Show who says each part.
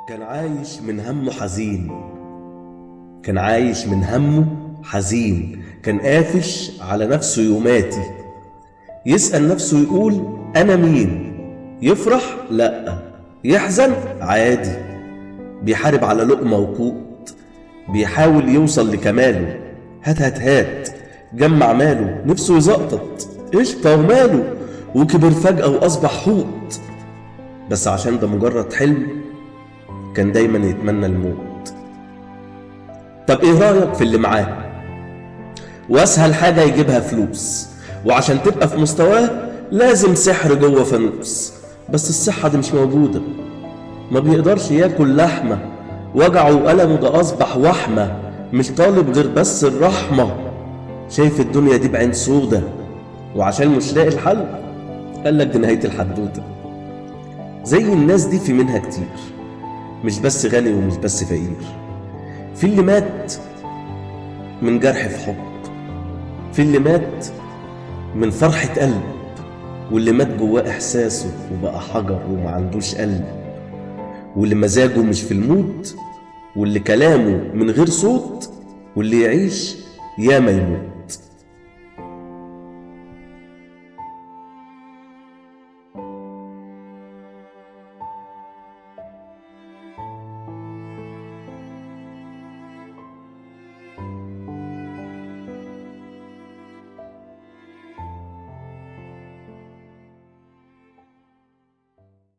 Speaker 1: كان عايش من همه حزين. كان عايش من همه حزين. كان قافش على نفسه يوماتي. يسأل نفسه يقول أنا مين؟ يفرح؟ لأ. يحزن؟ عادي. بيحارب على لقمة وقوت. بيحاول يوصل لكماله. هات هات هات. جمع ماله، نفسه يزقطط قشطة وماله. وكبر فجأة وأصبح حوت. بس عشان ده مجرد حلم كان دايما يتمنى الموت. طب ايه رأيك في اللي معاه؟ واسهل حاجة يجيبها فلوس، وعشان تبقى في مستواه لازم سحر جوه فانوس. بس الصحة دي مش موجودة. ما بيقدرش ياكل لحمة. وجعه وألمه ده أصبح وحمة. مش طالب غير بس الرحمة. شايف الدنيا دي بعين سودة، وعشان مش لاقي الحل قالك دي نهاية الحدوتة. زي الناس دي في منها كتير، مش بس غني ومش بس فقير. في اللي مات من جرح في حب، في اللي مات من فرحة قلب، واللي مات جواه إحساسه وبقى حجر وما عندوش قلب، واللي مزاجه مش في الموت، واللي كلامه من غير صوت، واللي يعيش ياما يموت.